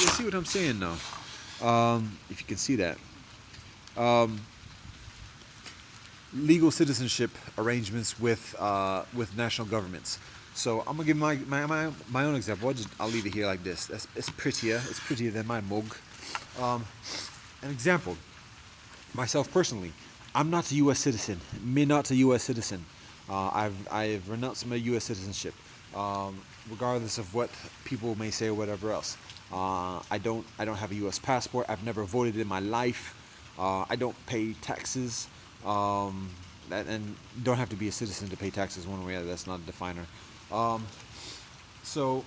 see what I'm saying now. If you can see that. Um, Legal citizenship arrangements with national governments. So I'm gonna give my own example. I'll leave it here like this. It's prettier. It's prettier than my mug. Um, an example. Myself personally, I'm not a U.S. citizen. Me not a U.S. citizen. I've renounced my U.S. citizenship, regardless of what people may say or whatever else. I don't have a U.S. passport. I've never voted in my life. I don't pay taxes. And don't have to be a citizen to pay taxes one way or the other. That's not a definer. Um, so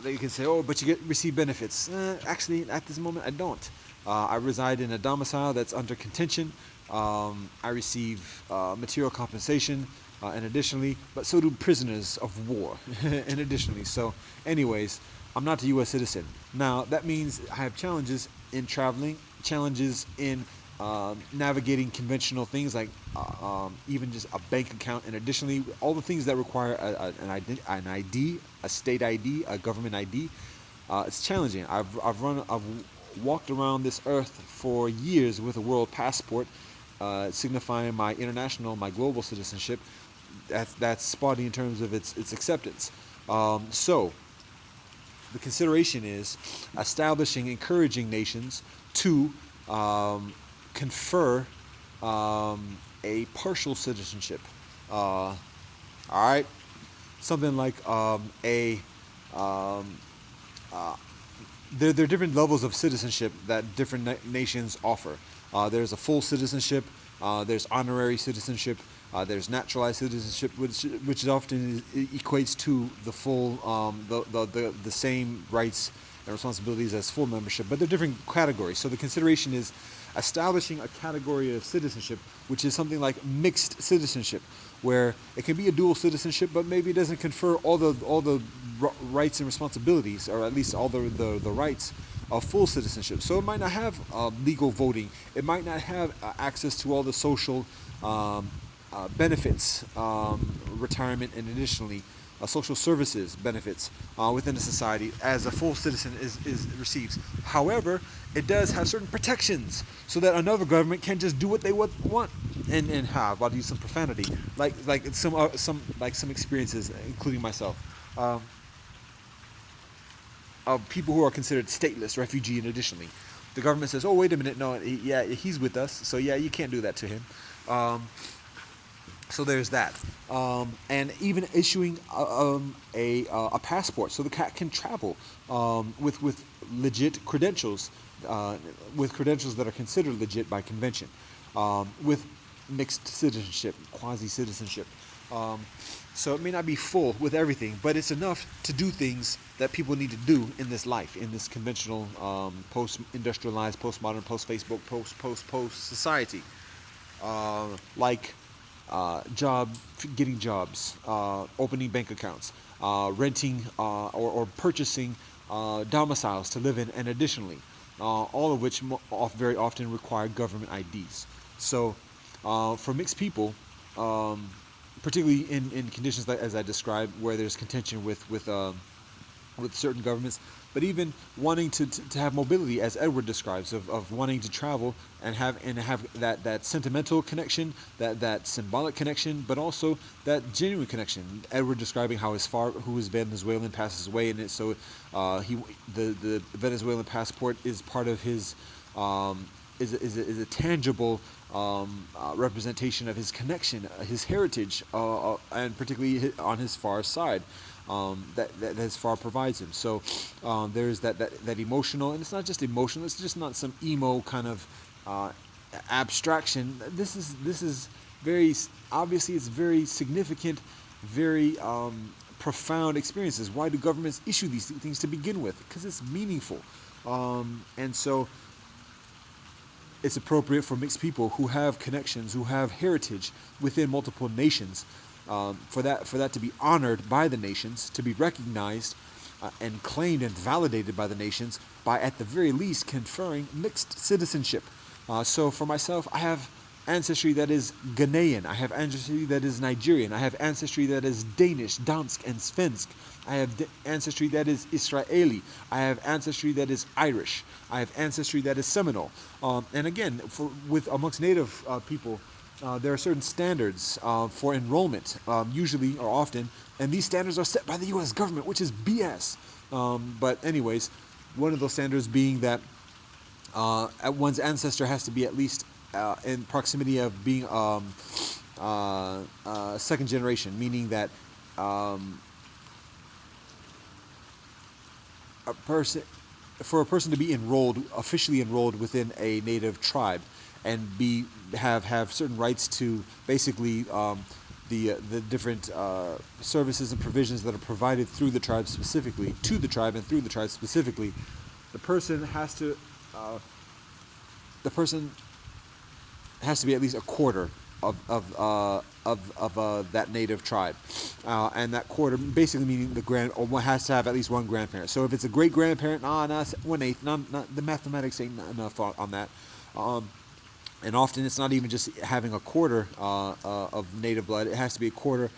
they can say, "Oh, but you get receive benefits." Actually, at this moment, I don't. I reside in a domicile that's under contention. I receive material compensation, and additionally, but so do prisoners of war, and additionally. So, anyways, I'm not a U.S. citizen. Now that means I have challenges in traveling, challenges in navigating conventional things like even just a bank account, and additionally, all the things that require an ID, a state ID, a government ID. It's challenging. I've walked around this earth for years with a world passport, signifying my international, my global citizenship. That's spotty in terms of its acceptance. So the consideration is establishing, encouraging nations to confer a partial citizenship. All right, something like a there are different levels of citizenship that different nations offer. There's a full citizenship. There's honorary citizenship. There's naturalized citizenship, which often equates to the full, the same rights and responsibilities as full membership, but they're different categories. So the consideration is establishing a category of citizenship, which is something like mixed citizenship, where it can be a dual citizenship, but maybe it doesn't confer all the rights and responsibilities, or at least all the rights of full citizenship. So it might not have legal voting. It might not have access to all the social benefits, retirement, and additionally social services benefits within a society as a full citizen is receives. However, it does have certain protections so that another government can just do what they want and have. I'll use some profanity, like some experiences, including myself. Of people who are considered stateless, refugee, and additionally, the government says, "Oh, wait a minute, no, yeah, he's with us, so yeah, you can't do that to him." So there's that, and even issuing a passport so the cat can travel with legit credentials, with credentials that are considered legit by convention, with mixed citizenship, quasi citizenship. Um, so it may not be full with everything, but it's enough to do things that people need to do in this life, in this conventional, post-industrialized, post-modern, post-Facebook, post society, like getting jobs, opening bank accounts, renting or purchasing domiciles to live in, and additionally, all of which very often require government IDs. So for mixed people, particularly in conditions like as I described, where there's contention with certain governments, but even wanting to have mobility, as Edward describes, of wanting to travel and have that sentimental connection, that symbolic connection, but also that genuine connection. Edward describing how who is Venezuelan passes away, and so the Venezuelan passport is part of his is a tangible representation of his connection, his heritage, and particularly on his far side, that his far provides him. So there's that emotional, and it's not just emotional. It's just not some emo kind of abstraction. This is very obviously, it's very significant, very profound experiences. Why do governments issue these things to begin with? Because it's meaningful, and so it's appropriate for mixed people who have connections, who have heritage within multiple nations, for that to be honored by the nations, to be recognized and claimed and validated by the nations, by at the very least conferring mixed citizenship. So for myself, I have ancestry that is Ghanaian. I have ancestry that is Nigerian. I have ancestry that is Danish, Dansk, and Svensk. I have ancestry that is Israeli. I have ancestry that is Irish. I have ancestry that is Seminole. And again, with amongst Native people, there are certain standards for enrollment, usually or often, and these standards are set by the U.S. government, which is BS. But anyways, one of those standards being that one's ancestor has to be at least in proximity of being second generation, meaning that um, a person, for a person to be enrolled, officially enrolled within a native tribe, and have certain rights to basically the different services and provisions that are provided through the tribe specifically, to the tribe and through the tribe specifically, the person has to uh, the person has to be at least a quarter of that native tribe, and that quarter basically meaning the grand or one has to have at least one grandparent. So if it's a great grandparent, nah, 1/8, not the mathematics ain't enough on that. Um, and often it's not even just having a quarter of native blood. It has to be a quarter,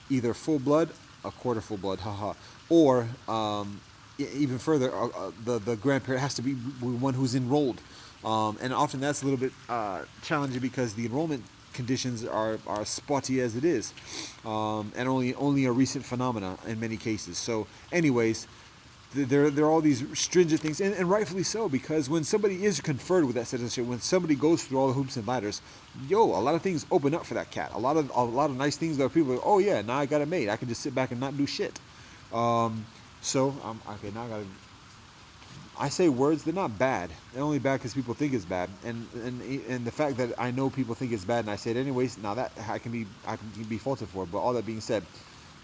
either full blood, a quarter full blood, haha, or even further, the grandparent has to be one who's enrolled, and often that's a little bit challenging because the enrollment conditions are spotty as it is, and only a recent phenomena in many cases. So, anyways, there are all these stringent things, and rightfully so, because when somebody is conferred with that citizenship, when somebody goes through all the hoops and ladders, a lot of things open up for that cat. A lot of nice things that people are, oh yeah, now I got it made. I can just sit back and not do shit. Um, okay, now I say words. They're not bad. They're only bad because people think it's bad, and the fact that I know people think it's bad and I say it anyways. Now that I can be faulted for. But all that being said,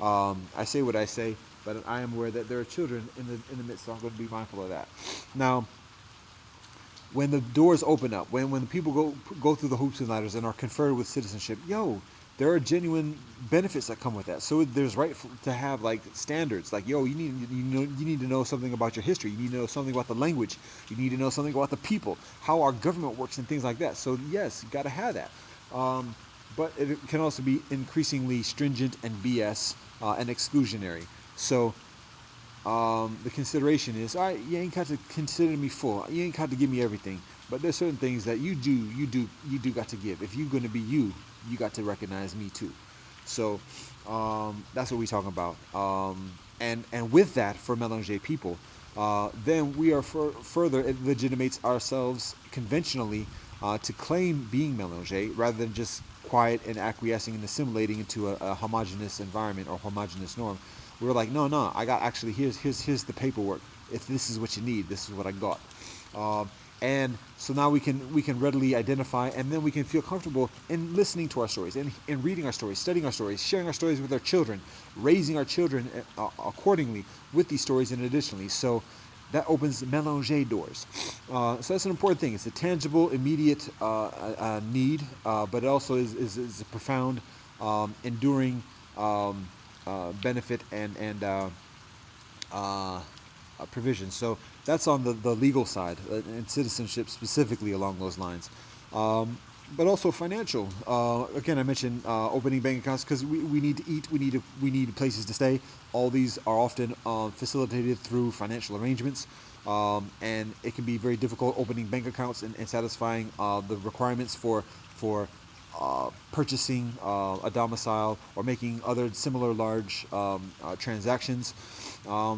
I say what I say, but I am aware that there are children in the midst, so I'm going to be mindful of that. Now, when the doors open up, when the people go through the hoops and ladders and are conferred with citizenship, there are genuine benefits that come with that. So there's to have like standards, like you need to know something about your history, you need to know something about the language, you need to know something about the people, how our government works, and things like that. So yes, you got to have that. Um, but it can also be increasingly stringent and BS and exclusionary. So the consideration is, all right, you ain't got to consider me full. You ain't got to give me everything. But there's certain things that you do got to give. If you're going to be you, you got to recognize me too. So that's what we're talking about. And with that, for Melange people, then we are further, it legitimates ourselves conventionally to claim being Melange rather than just quiet and acquiescing and assimilating into a homogenous environment or homogenous norm. We're like, no, I got actually here's the paperwork. If this is what you need, this is what I got. And so now we can readily identify, and then we can feel comfortable in listening to our stories, in reading our stories, studying our stories, sharing our stories with our children, raising our children accordingly with these stories, and additionally. So that opens Melange doors. So that's an important thing. It's a tangible, immediate need, but it also is a profound, enduring benefit and provision. So that's on the legal side and citizenship specifically along those lines. But also financial. Again, I mentioned opening bank accounts because we need to eat, we need places to stay. All these are often facilitated through financial arrangements, and it can be very difficult opening bank accounts and satisfying the requirements for purchasing a domicile or making other similar large transactions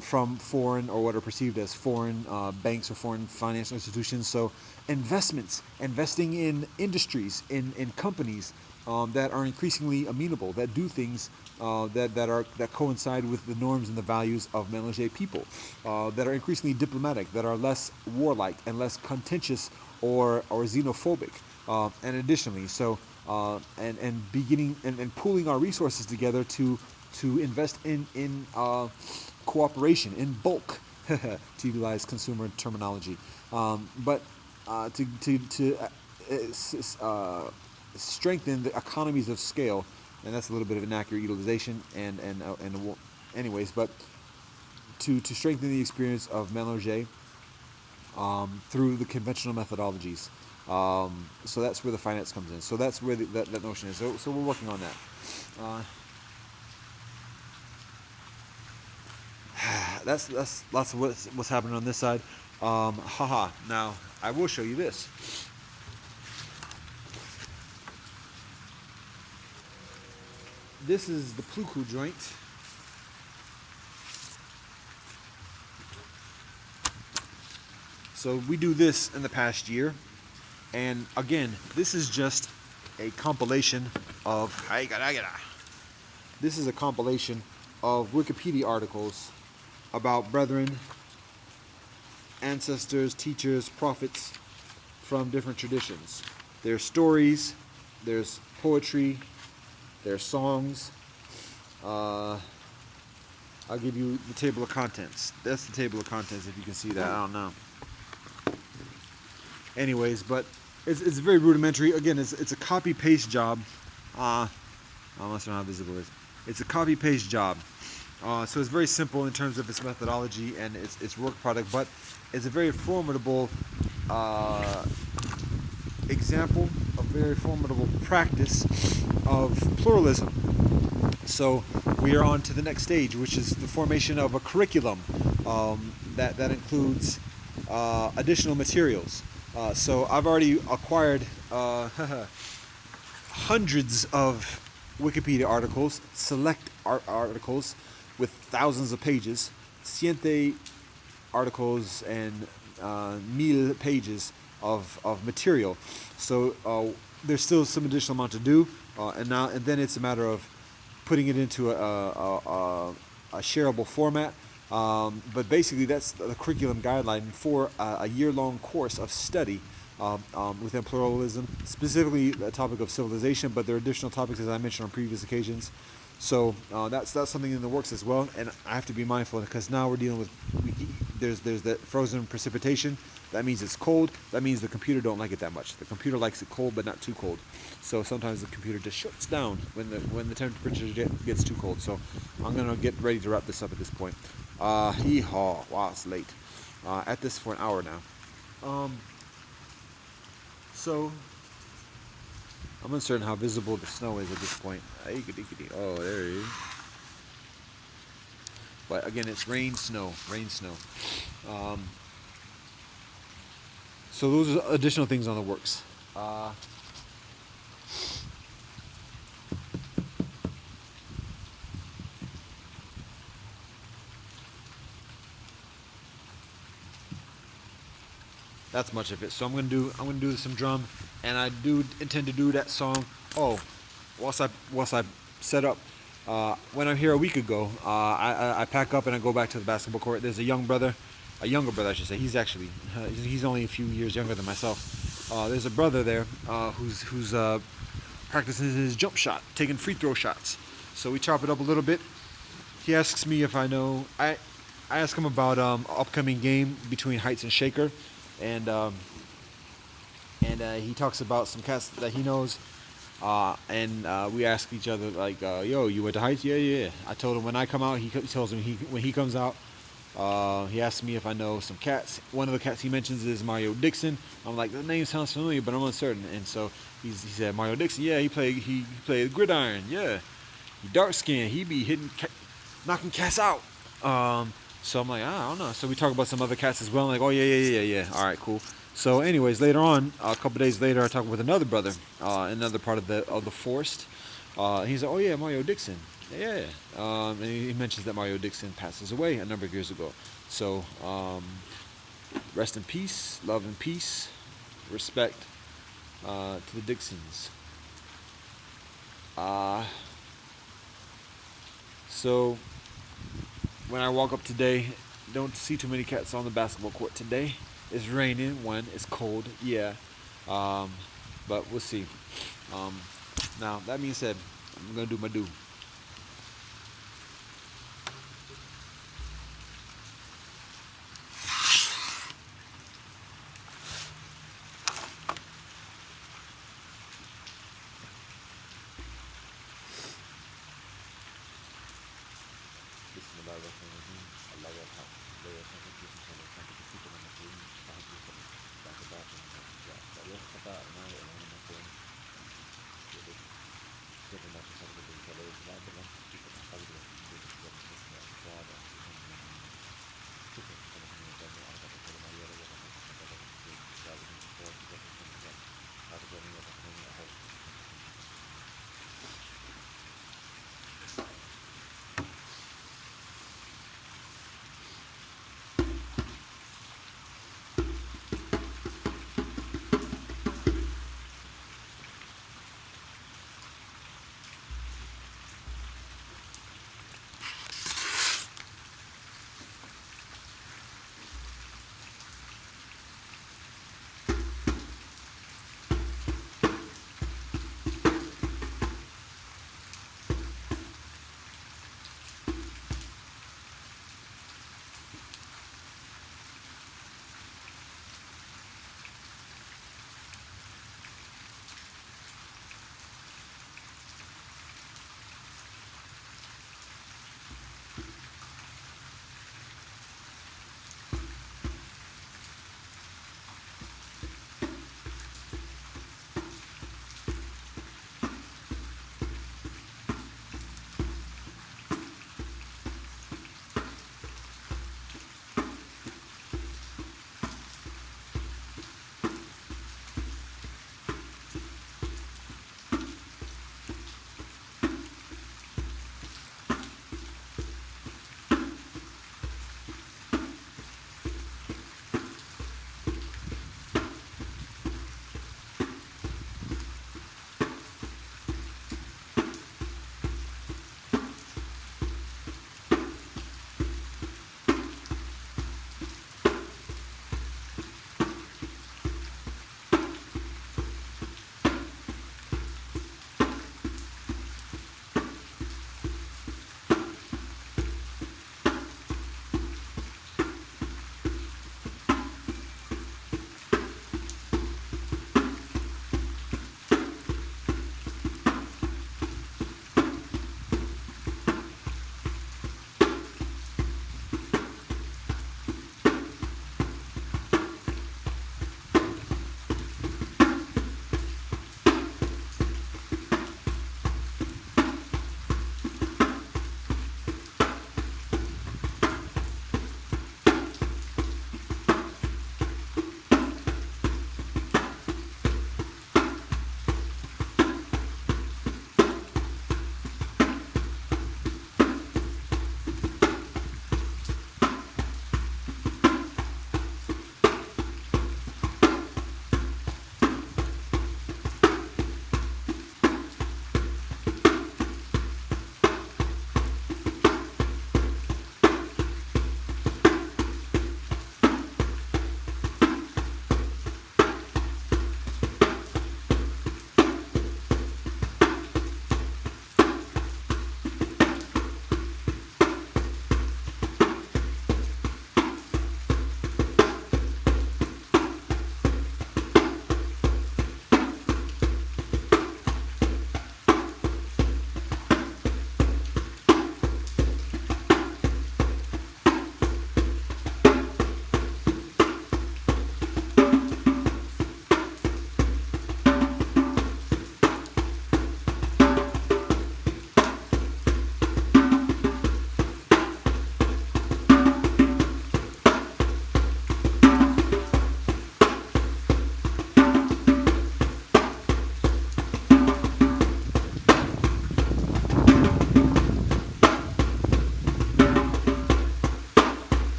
from foreign or what are perceived as foreign banks or foreign financial institutions. So investing in industries, in companies that are increasingly amenable, that do things that coincide with the norms and the values of Melange people, that are increasingly diplomatic, that are less warlike and less contentious or xenophobic, and additionally, and beginning and pooling our resources together to invest in cooperation in bulk, to utilize consumer terminology, but to strengthen the economies of scale, and that's a little bit of inaccurate utilization, anyways, but to strengthen the experience of Melange through the conventional methodologies. So that's where the finance comes in. So that's where that notion is. So we're working on that. Uh, that's lots of what's happening on this side. Haha. Now I will show you this. This is the Pluku joint. So we do this in the past year, and again, this is just a compilation of. This is a compilation of Wikipedia articles about brethren, ancestors, teachers, prophets from different traditions. There's stories, there's poetry, there's songs. I'll give you the table of contents. That's the table of contents, if you can see that. I don't know. Anyways, but it's very rudimentary. Again, it's a copy paste job. I'm not sure how visible it is. It's a copy paste job. So it's very simple in terms of its methodology and its work product, but it's a very formidable example, a very formidable practice of pluralism. So we are on to the next stage, which is the formation of a curriculum that includes additional materials. So I've already acquired hundreds of Wikipedia articles, select articles with thousands of pages, ciente articles, and 1000 pages of material. So there's still some additional amount to do, and then it's a matter of putting it into a shareable format. But basically, that's the curriculum guideline for a year-long course of study within pluralism, specifically the topic of civilization, but there are additional topics, as I mentioned on previous occasions. So that's something in the works as well, and I have to be mindful because now we're dealing with there's that frozen precipitation. That means it's cold. That means the computer don't like it that much. The computer likes it cold, but not too cold. So sometimes the computer just shuts down when the temperature gets too cold. So I'm gonna get ready to wrap this up at this point. Hee-haw. Wow, it's late. At this for an hour now. So I'm uncertain how visible the snow is at this point. Oh, there it is. But again, it's rain, snow. So those are additional things on the works. That's much of it. So I'm gonna do some drum, and I do intend to do that song. Oh, once I set up. When I'm here a week ago, I pack up and I go back to the basketball court. There's a younger brother, I should say. He's only a few years younger than myself. There's a brother there who's practicing his jump shot, taking free throw shots. So we chop it up a little bit. He asks me if I know. I ask him about upcoming game between Heights and Shaker, and he talks about some cats that he knows. And we ask each other like, "Yo, you went to Heights?" Yeah. I told him when I come out. He tells me when he comes out. He asks me if I know some cats. One of the cats he mentions is Mario Dixon. I'm like, the name sounds familiar, but I'm uncertain. And so he said, Mario Dixon. Yeah, he played gridiron. Yeah, he dark skinned. He be knocking cats out. So I'm like, I don't know. So we talk about some other cats as well. I'm like, oh yeah. All right, cool. So anyways, later on, a couple days later, I talk with another brother, another part of the forest. He's like, oh yeah, Mario Dixon. Yeah. And he mentions that Mario Dixon passes away a number of years ago. So rest in peace, love and peace, respect to the Dixons. So when I walk up today, don't see too many cats on the basketball court today. It's raining. It's cold. Yeah. But we'll see. Now that being said, I'm gonna do my do.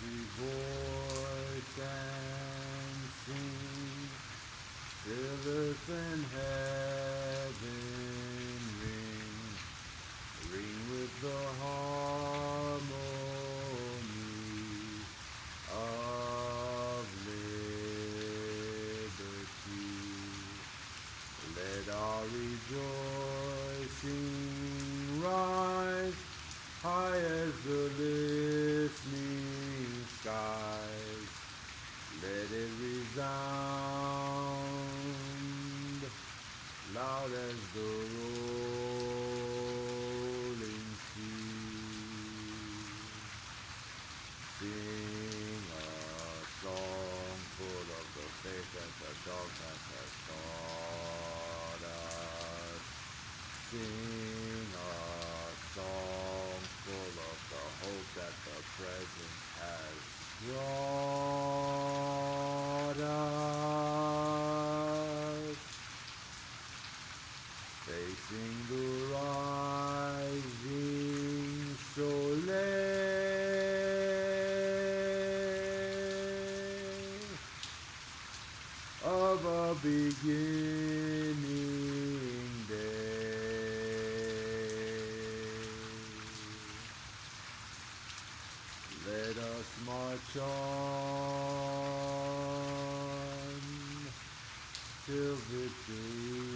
every voice and sing, till earth and heaven ring with the harmony of liberty. Let our rejoicing rise high as the listening skies. Let it resound loud as the rolling sea. Sing a song full of the faith that the darkness has taught us. Sing a song full of the hope that the present has brought us. Facing the rising soleil of a beginning day. Let us march on till victory